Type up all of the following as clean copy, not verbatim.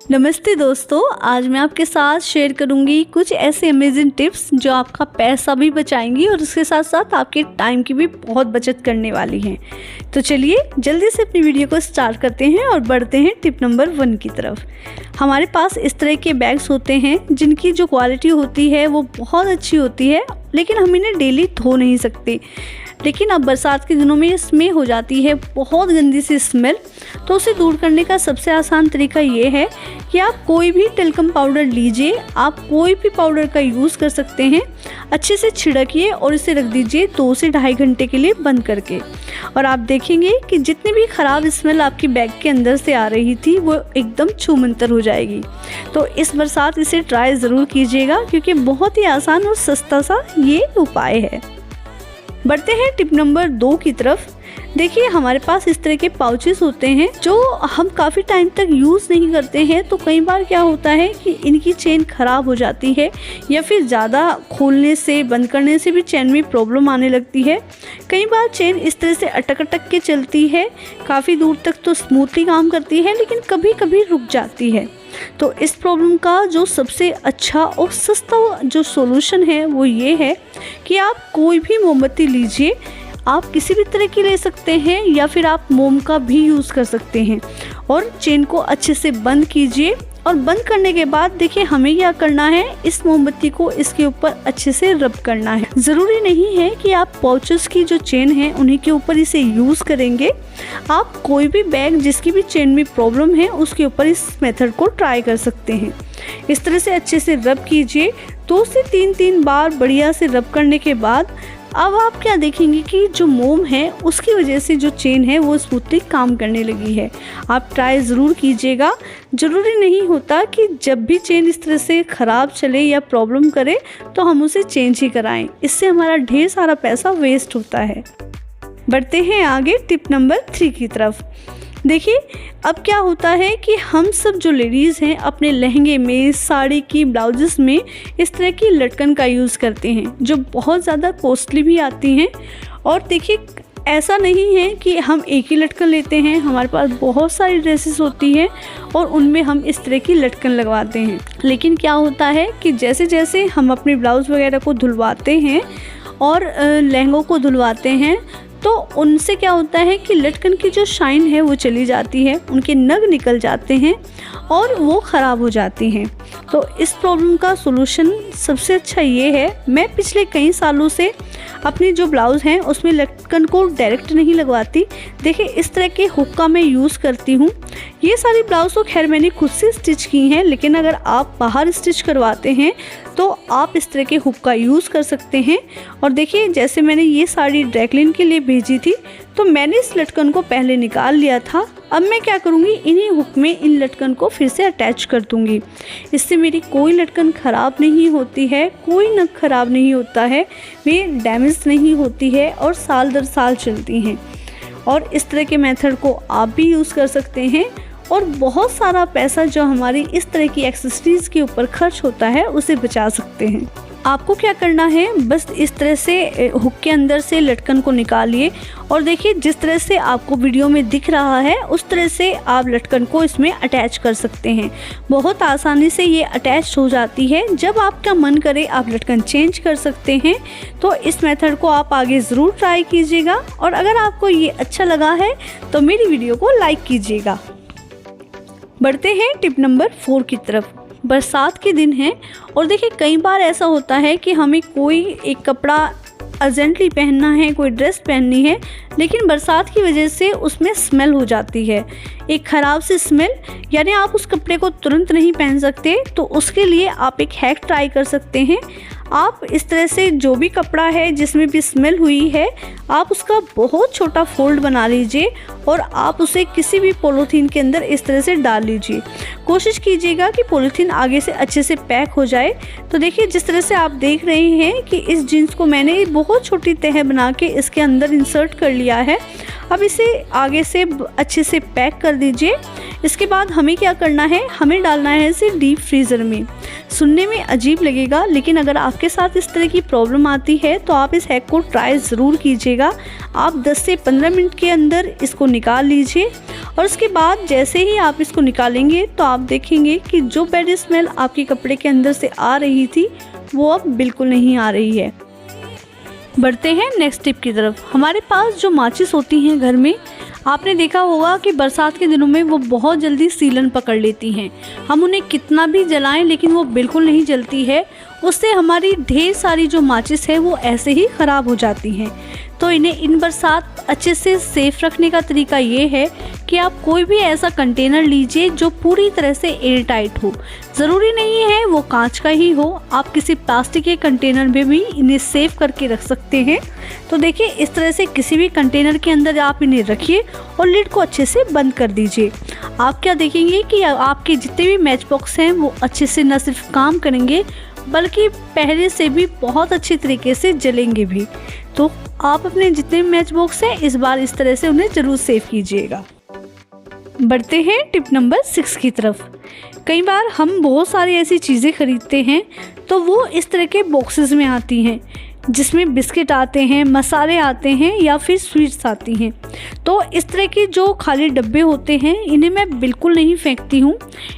नमस्ते दोस्तों, आज मैं आपके साथ शेयर करूंगी कुछ ऐसे अमेजिंग टिप्स जो आपका पैसा भी बचाएंगी और उसके साथ साथ आपके टाइम की भी बहुत बचत करने वाली हैं। तो चलिए जल्दी से अपनी वीडियो को स्टार्ट करते हैं और बढ़ते हैं टिप नंबर 1 की तरफ। हमारे पास इस तरह के बैग्स होते हैं जिनकी जो क्वालिटी होती है वो बहुत अच्छी होती है, लेकिन हम इन्हें डेली धो नहीं सकते। लेकिन अब बरसात के दिनों में इसमें हो जाती है बहुत गंदी सी स्मेल। तो उसे दूर करने का सबसे आसान तरीका ये है कि आप कोई भी टेल्कम पाउडर लीजिए, आप कोई भी पाउडर का यूज़ कर सकते हैं। अच्छे से छिड़किए और इसे रख दीजिए 2 से ढाई घंटे के लिए बंद करके, और आप देखेंगे कि जितनी भी ख़राब स्मेल आपकी बैग के अंदर से आ रही थी वो एकदम छूमंतर हो जाएगी। तो इस बरसात इसे ट्राई ज़रूर कीजिएगा, क्योंकि बहुत ही आसान और सस्ता सा ये उपाय है। बढ़ते हैं टिप नंबर 2 की तरफ। देखिए, हमारे पास इस तरह के पाउचेस होते हैं जो हम काफ़ी टाइम तक यूज़ नहीं करते हैं। तो कई बार क्या होता है कि इनकी चेन ख़राब हो जाती है, या फिर ज़्यादा खोलने से बंद करने से भी चेन में प्रॉब्लम आने लगती है। कई बार चेन इस तरह से अटक के चलती है, काफ़ी दूर तक तो स्मूथली काम करती है, लेकिन कभी कभी रुक जाती है। तो इस प्रॉब्लम का जो सबसे अच्छा और सस्ता जो सॉल्यूशन है वो ये है कि आप कोई भी मोमबत्ती लीजिए। आप किसी भी तरह की ले सकते हैं, या फिर आप मोम का भी यूज़ कर सकते हैं, और चेन को अच्छे से बंद कीजिए। और बंद करने के बाद देखिए हमें क्या करना है, इस मोमबत्ती को इसके ऊपर अच्छे से रब करना है। ज़रूरी नहीं है कि आप पाउचेस की जो चेन है उन्हीं के ऊपर इसे यूज़ करेंगे। आप कोई भी बैग जिसकी भी चेन में प्रॉब्लम है उसके ऊपर इस मेथड को ट्राई कर सकते हैं। इस तरह से अच्छे से रब कीजिए। 2 से 3 बार बढ़िया से रब करने के बाद अब आप क्या देखेंगे कि जो मोम है उसकी वजह से जो चेन है वो स्मूथली काम करने लगी है। आप ट्राई ज़रूर कीजिएगा। ज़रूरी नहीं होता कि जब भी चेन इस तरह से ख़राब चले या प्रॉब्लम करे तो हम उसे चेंज ही कराएं। इससे हमारा ढेर सारा पैसा वेस्ट होता है। बढ़ते हैं आगे टिप नंबर 3 की तरफ। देखिए, अब क्या होता है कि हम सब जो लेडीज़ हैं अपने लहंगे में, साड़ी की ब्लाउजेस में इस तरह की लटकन का यूज़ करते हैं, जो बहुत ज़्यादा कॉस्टली भी आती हैं। और देखिए, ऐसा नहीं है कि हम एक ही लटकन लेते हैं, हमारे पास बहुत सारी ड्रेसेस होती हैं और उनमें हम इस तरह की लटकन लगवाते हैं। लेकिन क्या होता है कि जैसे जैसे हम अपने ब्लाउज़ वगैरह को धुलवाते हैं और लहंगों को धुलवाते हैं, तो उनसे क्या होता है कि लटकन की जो शाइन है वो चली जाती है, उनके नग निकल जाते हैं और वो ख़राब हो जाती हैं। तो इस प्रॉब्लम का सॉल्यूशन सबसे अच्छा ये है, मैं पिछले कई सालों से अपने जो ब्लाउज़ हैं उसमें लटकन को डायरेक्ट नहीं लगवाती। देखिए, इस तरह के हुक का मैं यूज़ करती हूँ। ये सारी ब्लाउज़ तो खैर मैंने खुद से स्टिच की हैं, लेकिन अगर आप बाहर स्टिच करवाते हैं तो आप इस तरह के हुक का यूज़ कर सकते हैं। और देखिए, जैसे मैंने ये साड़ी ड्राई क्लीन के लिए भेजी थी तो मैंने इस लटकन को पहले निकाल लिया था। अब मैं क्या करूँगी, इन्हीं हुक में इन लटकन को फिर से अटैच कर दूँगी। इससे मेरी कोई लटकन ख़राब नहीं होती है, कोई नग ख़राब नहीं होता है, वे डैमेज नहीं होती है और साल दर साल चलती हैं। और इस तरह के मेथड को आप भी यूज़ कर सकते हैं और बहुत सारा पैसा जो हमारी इस तरह की एक्सेसरीज़ के ऊपर खर्च होता है उसे बचा सकते हैं। आपको क्या करना है, बस इस तरह से हुक के अंदर से लटकन को निकालिए और देखिए जिस तरह से आपको वीडियो में दिख रहा है उस तरह से आप लटकन को इसमें अटैच कर सकते हैं। बहुत आसानी से ये अटैच हो जाती है। जब आपका मन करे आप लटकन चेंज कर सकते हैं। तो इस मेथड को आप आगे ज़रूर ट्राई कीजिएगा, और अगर आपको ये अच्छा लगा है तो मेरी वीडियो को लाइक कीजिएगा। बढ़ते हैं टिप नंबर 4 की तरफ। बरसात के दिन हैं और देखिए कई बार ऐसा होता है कि हमें कोई एक कपड़ा अर्जेंटली पहनना है, कोई ड्रेस पहननी है, लेकिन बरसात की वजह से उसमें स्मेल हो जाती है, एक ख़राब सी स्मेल, यानी आप उस कपड़े को तुरंत नहीं पहन सकते। तो उसके लिए आप एक हैक ट्राई कर सकते हैं। आप इस तरह से जो भी कपड़ा है जिसमें भी स्मेल हुई है, आप उसका बहुत छोटा फोल्ड बना लीजिए और आप उसे किसी भी पॉलीथीन के अंदर इस तरह से डाल लीजिए। कोशिश कीजिएगा कि पॉलीथीन आगे से अच्छे से पैक हो जाए। तो देखिए, जिस तरह से आप देख रहे हैं कि इस जीन्स को मैंने बहुत छोटी तह बना के इसके अंदर इंसर्ट कर लिया है। अब इसे आगे से अच्छे से पैक कर दीजिए। इसके बाद हमें क्या करना है, हमें डालना है इसे डीप फ्रीज़र में। सुनने में अजीब लगेगा, लेकिन अगर आपके साथ इस तरह की प्रॉब्लम आती है तो आप इस हैक को ट्राई ज़रूर कीजिएगा। आप 10 से 15 मिनट के अंदर इसको निकाल लीजिए और उसके बाद जैसे ही आप इसको निकालेंगे तो आप देखेंगे कि जो बैड स्मेल आपके कपड़े के अंदर से आ रही थी वो अब बिल्कुल नहीं आ रही है। बढ़ते हैं नेक्स्ट टिप की तरफ। हमारे पास जो माचिस होती हैं घर में, आपने देखा होगा कि बरसात के दिनों में वो बहुत जल्दी सीलन पकड़ लेती हैं। हम उन्हें कितना भी जलाएं लेकिन वो बिल्कुल नहीं जलती है। उससे हमारी ढेर सारी जो माचिस है वो ऐसे ही ख़राब हो जाती हैं। तो इन्हें इन बरसात अच्छे से सेफ़ रखने का तरीका ये है कि आप कोई भी ऐसा कंटेनर लीजिए जो पूरी तरह से एयर टाइट हो। ज़रूरी नहीं है वो कांच का ही हो, आप किसी प्लास्टिक के कंटेनर में भी इन्हें सेव करके रख सकते हैं। तो देखिए, इस तरह से किसी भी कंटेनर के अंदर आप इन्हें रखिए और लिड को अच्छे से बंद कर दीजिए। आप क्या देखेंगे कि आपके जितने भी मैच बॉक्स हैं वो अच्छे से न सिर्फ काम करेंगे बल्कि पहले से भी बहुत अच्छे तरीके से जलेंगे भी। तो आप अपने जितने मैच बॉक्स हैं इस बार इस तरह से उन्हें ज़रूर सेव कीजिएगा। बढ़ते हैं टिप नंबर 6 की तरफ। कई बार हम बहुत सारी ऐसी चीज़ें खरीदते हैं तो वो इस तरह के बॉक्सेस में आती हैं जिसमें बिस्किट आते हैं, मसाले आते हैं या फिर स्वीट्स आती हैं। तो इस तरह के जो खाली डब्बे होते हैं इन्हें मैं बिल्कुल नहीं फेंकती हूँ,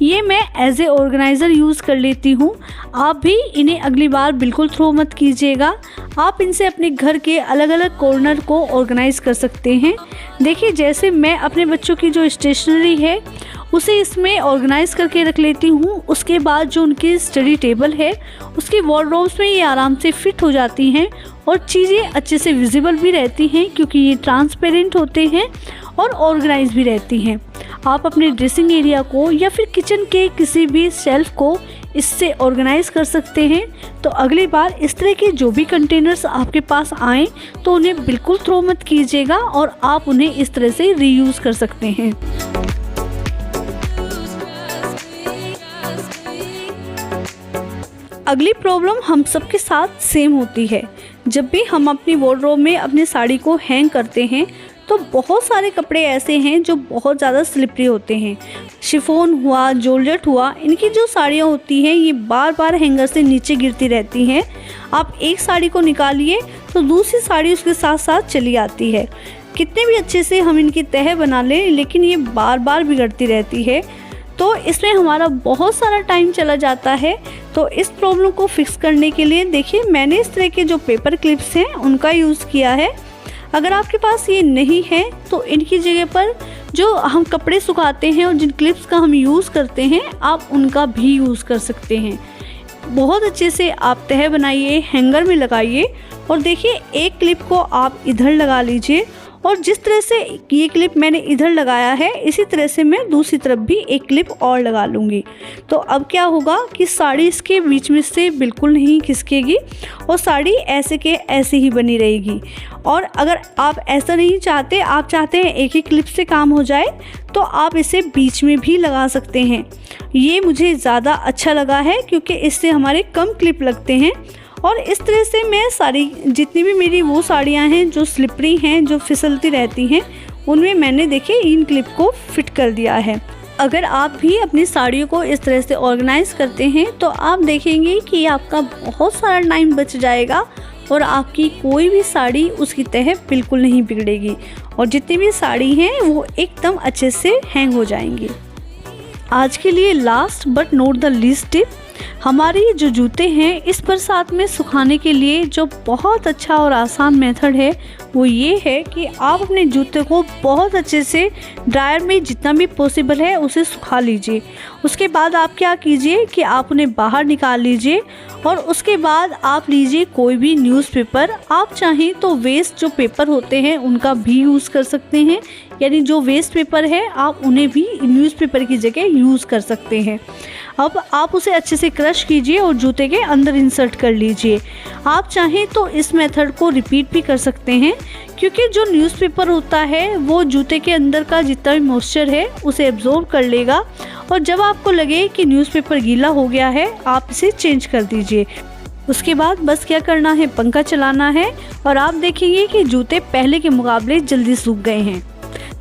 ये मैं एज ए ऑर्गेनाइज़र यूज़ कर लेती हूँ। आप भी इन्हें अगली बार बिल्कुल थ्रो मत कीजिएगा। आप इनसे अपने घर के अलग अलग कॉर्नर को ऑर्गेनाइज़ कर सकते हैं। देखिए, जैसे मैं अपने बच्चों की जो स्टेशनरी है उसे इसमें ऑर्गेनाइज़ करके रख लेती हूँ। उसके बाद जो उनकी स्टडी टेबल है उसके वॉर्डरोब्स में ये आराम से फिट हो जाती हैं और चीज़ें अच्छे से विजिबल भी रहती हैं क्योंकि ये ट्रांसपेरेंट होते हैं और ऑर्गेनाइज भी रहती हैं। आप अपने ड्रेसिंग एरिया को या फिर किचन के किसी भी शेल्फ को इससे ऑर्गेनाइज कर सकते हैं। तो अगली बार इस तरह के जो भी कंटेनर्स आपके पास आएँ तो उन्हें बिल्कुल थ्रो मत कीजिएगा और आप उन्हें इस तरह से रीयूज़ कर सकते हैं। अगली प्रॉब्लम हम सबके साथ सेम होती है। जब भी हम अपनी वार्डरोब में अपनी साड़ी को हैंग करते हैं तो बहुत सारे कपड़े ऐसे हैं जो बहुत ज़्यादा स्लिपरी होते हैं। शिफॉन हुआ, जॉर्जेट हुआ, इनकी जो साड़ियाँ होती हैं ये बार बार हैंगर से नीचे गिरती रहती हैं। आप एक साड़ी को निकालिए तो दूसरी साड़ी उसके साथ साथ चली आती है। कितने भी अच्छे से हम इनकी तह बना लें लेकिन ये बार बार बिगड़ती रहती है। तो इसमें हमारा बहुत सारा टाइम चला जाता है। तो इस प्रॉब्लम को फिक्स करने के लिए देखिए, मैंने इस तरह के जो पेपर क्लिप्स हैं उनका यूज़ किया है। अगर आपके पास ये नहीं है तो इनकी जगह पर जो हम कपड़े सुखाते हैं और जिन क्लिप्स का हम यूज़ करते हैं आप उनका भी यूज़ कर सकते हैं। बहुत अच्छे से आप तह बनाइए, हैंगर में लगाइए और देखिए, एक क्लिप को आप इधर लगा लीजिए और जिस तरह से ये क्लिप मैंने इधर लगाया है इसी तरह से मैं दूसरी तरफ भी एक क्लिप और लगा लूँगी। तो अब क्या होगा कि साड़ी इसके बीच में से बिल्कुल नहीं खिसकेगी और साड़ी ऐसे के ऐसे ही बनी रहेगी। और अगर आप ऐसा नहीं चाहते, आप चाहते हैं एक ही क्लिप से काम हो जाए, तो आप इसे बीच में भी लगा सकते हैं। ये मुझे ज़्यादा अच्छा लगा है क्योंकि इससे हमारे कम क्लिप लगते हैं। और इस तरह से मैं साड़ी, जितनी भी मेरी वो साड़ियाँ हैं जो स्लिपरी हैं, जो फिसलती रहती हैं, उनमें मैंने देखिए इन क्लिप को फिट कर दिया है। अगर आप भी अपनी साड़ियों को इस तरह से ऑर्गेनाइज़ करते हैं तो आप देखेंगे कि आपका बहुत सारा टाइम बच जाएगा और आपकी कोई भी साड़ी उसकी तह बिल्कुल नहीं बिगड़ेगी और जितनी भी साड़ी हैं वो एकदम अच्छे से हैंग हो जाएंगी। आज के लिए last but not the least tip, हमारे जो जूते हैं इस बरसात में सुखाने के लिए जो बहुत अच्छा और आसान मेथड है वो ये है कि आप अपने जूते को बहुत अच्छे से ड्रायर में जितना भी पॉसिबल है उसे सुखा लीजिए। उसके बाद आप क्या कीजिए कि आप उन्हें बाहर निकाल लीजिए और उसके बाद आप लीजिए कोई भी न्यूज़पेपर। आप चाहें तो वेस्ट जो पेपर होते हैं उनका भी यूज़ कर सकते हैं, यानी जो वेस्ट पेपर है आप उन्हें भी न्यूज़पेपर की जगह यूज़ कर सकते हैं। अब आप उसे अच्छे से क्रश कीजिए और जूते के अंदर इंसर्ट कर लीजिए। आप चाहें तो इस मेथड को रिपीट भी कर सकते हैं क्योंकि जो न्यूज़पेपर होता है वो जूते के अंदर का जितना भी मॉइस्चर है उसे एब्जॉर्ब कर लेगा और जब आपको लगे कि न्यूज़पेपर गीला हो गया है आप इसे चेंज कर दीजिए। उसके बाद बस क्या करना है, पंखा चलाना है और आप देखेंगे कि जूते पहले के मुकाबले जल्दी सूख गए हैं।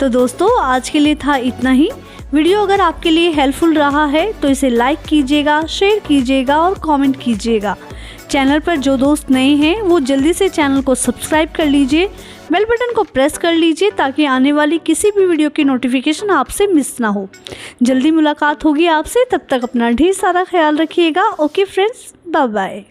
तो दोस्तों आज के लिए था इतना ही। वीडियो अगर आपके लिए हेल्पफुल रहा है तो इसे लाइक कीजिएगा, शेयर कीजिएगा और कमेंट कीजिएगा। चैनल पर जो दोस्त नए हैं वो जल्दी से चैनल को सब्सक्राइब कर लीजिए, बेल बटन को प्रेस कर लीजिए ताकि आने वाली किसी भी वीडियो की नोटिफिकेशन आपसे मिस ना हो। जल्दी मुलाकात होगी आपसे, तब तक अपना ढेर सारा ख्याल रखिएगा। Okay friends, bye bye.